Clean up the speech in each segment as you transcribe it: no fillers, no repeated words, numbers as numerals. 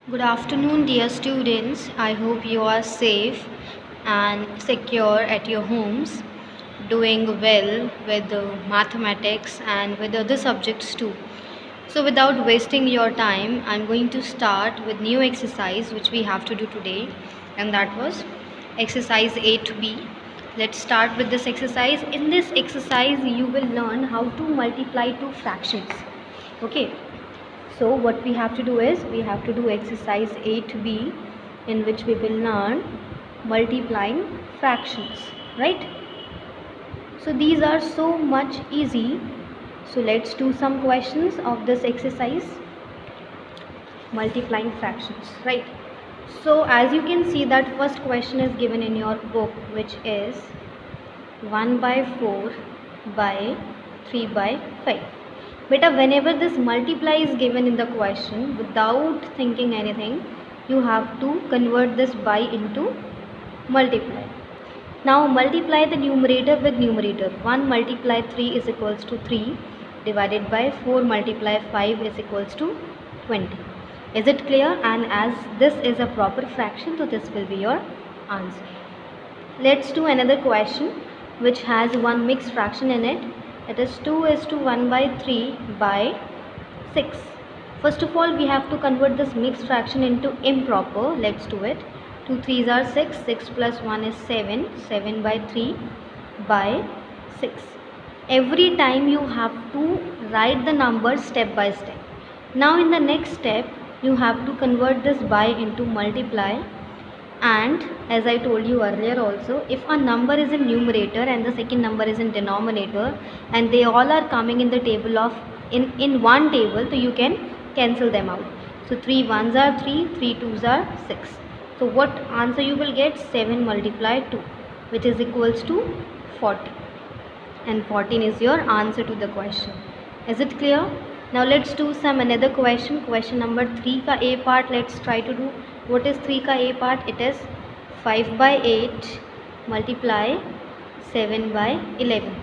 Good afternoon, dear students. I hope you are safe and secure at your homes, doing well with mathematics and with other subjects too. So, without wasting your time, I'm going to start with new exercise which we have to do today, and that was exercise 8b. Let's start with this exercise. In this exercise, you will learn how to multiply two fractions. Okay. So what we have to do is we have to do exercise 8b, in which we will learn multiplying fractions, right? So these are so much easy. So let's do some questions of this exercise, multiplying fractions, right? So as you can see, that first question is given in your book, which is 1 by 4 by 3 by 5. Beta, whenever this multiply is given in the question, without thinking anything, you have to convert this by into multiply. Now multiply the numerator with numerator. 1 multiply 3 is equals to 3 divided by 4 multiply 5 is equals to 20. Is it clear? And as this is a proper fraction, so this will be your answer. Let's do another question which has one mixed fraction in it. It is 2 is to 1 by 3 by 6. First of all, we have to convert this mixed fraction into improper. Let's do it. 2 3s are 6, 6 plus 1 is 7, 7 by 3 by 6. Every time you have to write the numbers step by step. Now in the next step, you have to convert this by into multiply. And as I told you earlier also, if a number is in numerator and the second number is in denominator and they all are coming in the table of in one table, so you can cancel them out. So 3 1s are 3, 3 2s are 6. So what answer you will get? 7 multiplied 2, which is equals to 40. And 14 is your answer to the question. Is it clear? Now let's do some another question. Question number 3 ka A part. Let's try to do. What is 3 ka A part? It is 5 by 8 multiply 7 by 11.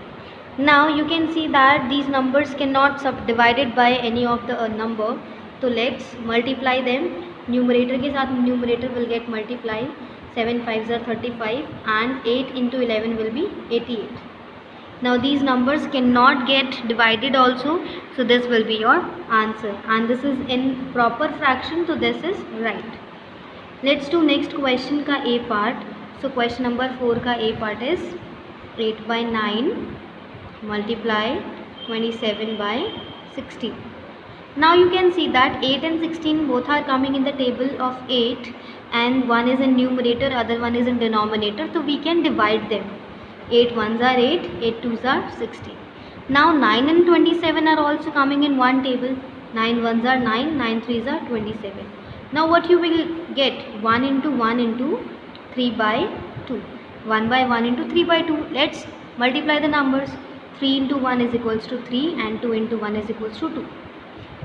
Now you can see that these numbers cannot subdivided by any of the number. So let's multiply them. Numerator के साथ numerator will get multiply. 7 5s are 35 and 8 into 11 will be 88. Now these numbers cannot get divided also, so this will be your answer, and this is in proper fraction, so this is right. Let's do next question ka A part. So question number 4 ka A part is 8 by 9 multiply 27 by 16. Now you can see that 8 and 16 both are coming in the table of 8, and one is in numerator, other one is in denominator, so we can divide them. 8 1s are 8, 8 2s are 16. Now 9 and 27 are also coming in one table. 9 1s are 9, 9 3s are 27. Now what you will get? 1 into 1 into 3 by 2. 1 by 1 into 3 by 2. Let's multiply the numbers. 3 into 1 is equals to 3 and 2 into 1 is equals to 2.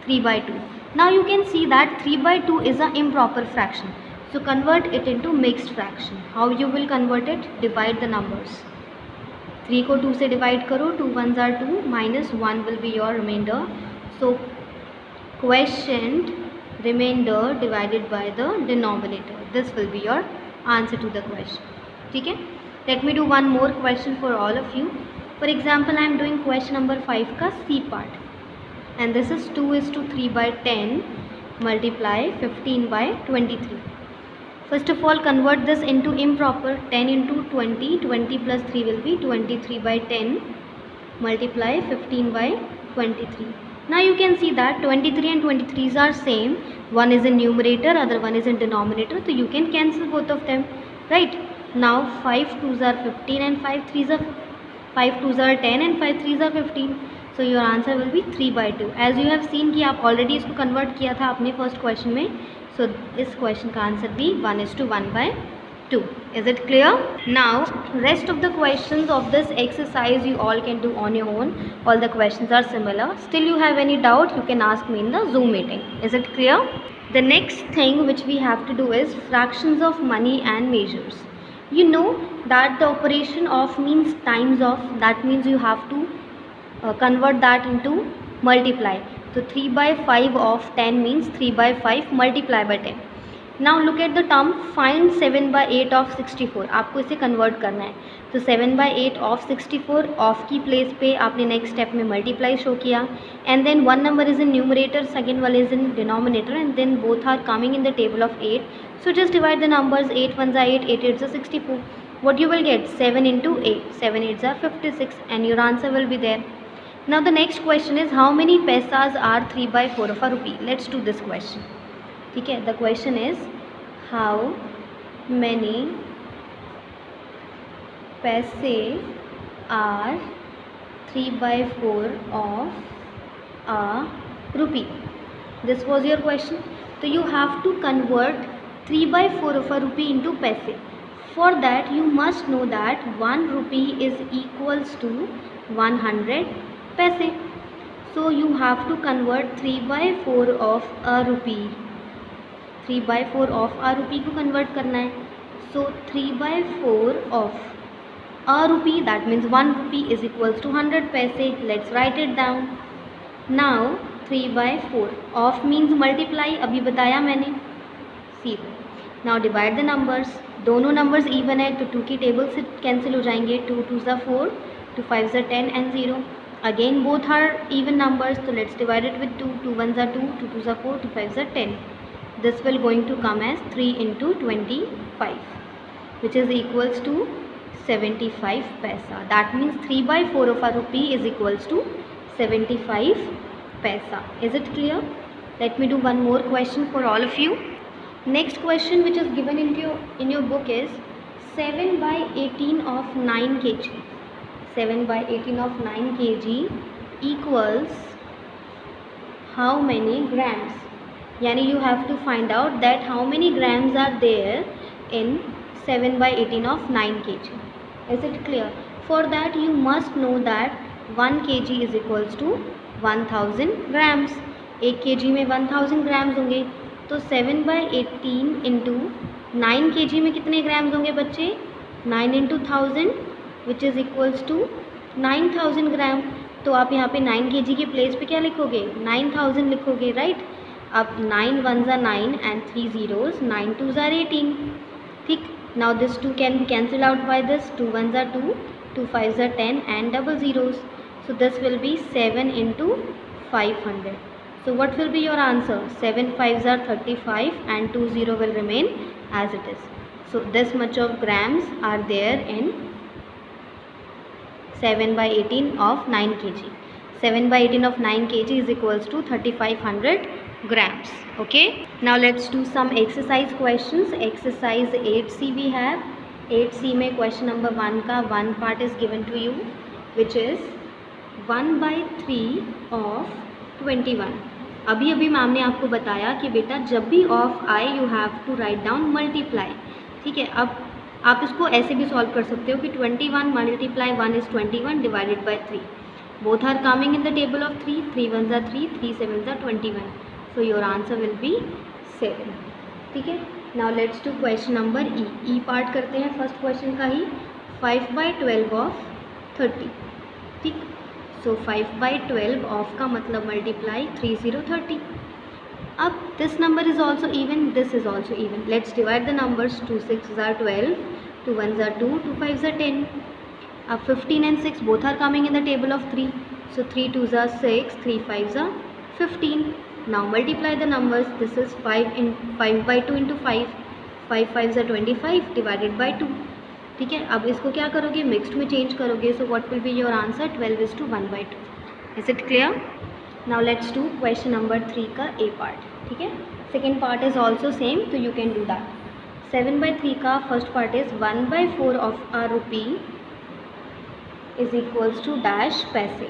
3 by 2. Now you can see that 3 by 2 is an improper fraction. So convert it into mixed fraction. How you will convert it? Divide the numbers. 3 को 2 से divide करो, 2 1s are 2 minus 1 will be your remainder. So quotient remainder divided by the denominator. This will be your answer to the question. ठीक है? Let me do one more question for all of you. For example, I am doing question number 5 का C part, and this is 2 is to 3 by 10 multiply 15 by 23. First of all, convert this into improper. 10 into 20, 20 plus 3 will be 23 by 10 multiply 15 by 23. Now you can see that 23 and 23s are same. One is in numerator, other one is in denominator, so you can cancel both of them, right? Now 5 2s are 15 and 5 3s are 5 2s are 10 and 5 3s are 15. So your answer will be 3 by 2. As you have seen कि आप already इसको convert किया था अपने first question में. So this question का answer भी 1 is to 1 by 2. Is it clear? Now rest of the questions of this exercise you all can do on your own. All the questions are similar. Still you have any doubt, you can ask me in the Zoom meeting. Is it clear? The next thing which we have to do is fractions of money and measures. You know that the operation of means times of, that means you have to convert that into multiply. So 3 by 5 of 10 means 3 by 5 multiply by 10. Now look at the term find 7/8 of 64। आपको इसे convert करना है। तो 7/8 of 64, of की place पे आपने next step में multiply show किया, and then one number is in numerator, second one is in denominator, and then both are coming in the table of 8. So just divide the numbers. 8 1s are 8, 8 8s are 64. What you will get? 7 into 8. 7 8s are 56, and your answer will be there. Now the next question is, how many paisas are 3/4 of a rupee? Let's do this question. ठीक है, the question is, how many पैसे are 3/4 of a rupee? This was your question. So you have to convert 3/4 of a rupee into paise. For that you must know that 1 rupee is equals to 100 paise. So you have to convert 3/4 of a rupee. 3/4 of a rupee को convert करना है. So 3/4 of a rupee, that means 1 rupee is equals to 100 paise. Let's write it down. Now 3/4 of means multiply, अभी बताया मैंने, 0. Now divide the numbers. दोनों numbers even है तो 2 की टेबल से कैंसिल हो जाएंगे. 2 2s are 4, 2 5s are 10 and 0. Again both are even numbers, so let's divide it with 2. 2 1s are 2, 2 2s are 4, 2 5s are 10. This will going to come as 3 into 25, which is equals to 75 paisa. That means 3/4 of a rupee is equals to 75 paisa. Is it clear? Let me do one more question for all of you. Next question which is given in your book is 7/18 of 9 kg. 7/18 of 9 kg equals how many grams? Yani you have to find out that how many grams are there in 7/18 of 9 kg. Is it clear? For that you must know that 1 kg is equals to 1000 grams. 1 kg में 1000 grams होंगे. तो 7/18 into 9 kg में कितने grams होंगे बच्चे? 9 into 1000 which is equals to 9000 gram. तो आप यहाँ पे 9 kg के प्लेस पे क्या लिखोगे? 9000 लिखोगे, राइट? अब 9 1s are 9 and 3 zeros, 9 2s are 18. ठीक. Now this 2 can be cancelled out by this. 2 1s are 2, 2 5s are 10 and double zeros. So this will be 7 into 500. So what will be your answer? 7 5s are 35 and 2 0 will remain as it is. So this much of grams are there in 7/18 of 9 kg. 7/18 of 9 kg is equals to 3500 grams. Okay. Now let's do some exercise questions. Exercise 8C we have. 8C में question number 1 का 1 part is given to you, which is 1/3 of 21. अभी अभी ma'am ने आपको बताया कि बेटा जब भी ऑफ आए you have to write down multiply. ठीक है. अब आप इसको ऐसे भी सॉल्व कर सकते हो कि 21 multiply 1 is 21 divided by 3. Both are coming in the table of 3. 3 1s are 3, 3 7s are 21. So your answer will be 7. ठीक है. Now let's do question number E. E part करते हैं फर्स्ट क्वेश्चन का ही. 5/12 of 30. ठीक. So 5/12 of का मतलब multiply 3 0 30. अब this number is also even, this is also even. Let's divide the numbers. 2 6s are 12, 2 1s are 2, 2 5s are 10. अब 15 and 6 both are coming in the table of 3. So 3 2s are 6, 3 5s are 15. Now multiply the numbers. This is 5/2 into 5. 5 5s are 25 divided by 2. ठीक है. अब इसको क्या करोगे? Mixed में change करोगे. So what will be your answer? 12:1/2. Is it clear? Now let's do question number 3 का ए part. ठीक है. Second part is also same, तो यू कैन डू दैट. 7/3 का first part is 1/4 of a रूपी is equals to dash पैसे.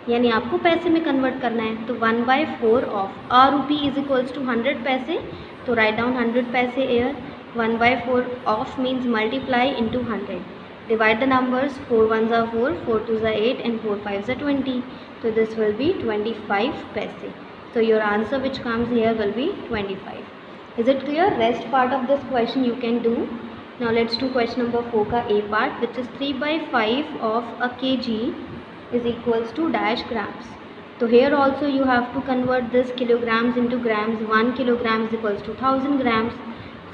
यानी आपको पैसे में कन्वर्ट करना है. तो 1/4 ऑफ अ रूपी इज इक्वल्स टू 100 पैसे. तो राइट डाउन 100 पैसे air. 1/4 of means multiply into 100. Divide the numbers. 4 1s are 4, 4 2s are 8 and 4 5s are 20. So this will be 25 paise. So your answer which comes here will be 25. Is it clear? Rest part of this question you can do. Now let's do question number 4 का A part, which is 3/5 of a kg is equals to dash grams. So here also you have to convert this kilograms into grams. 1 kilogram is equals to 1000 grams.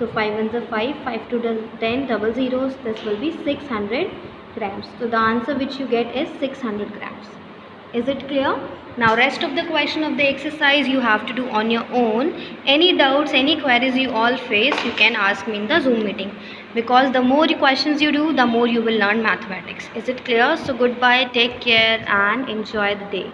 So 5 ones are 5, 5 to 10, double zeros, this will be 600 grams. So the answer which you get is 600 grams. Is it clear? Now rest of the question of the exercise you have to do on your own. Any doubts, any queries you all face, you can ask me in the Zoom meeting. Because the more questions you do, the more you will learn mathematics. Is it clear? So goodbye, take care and enjoy the day.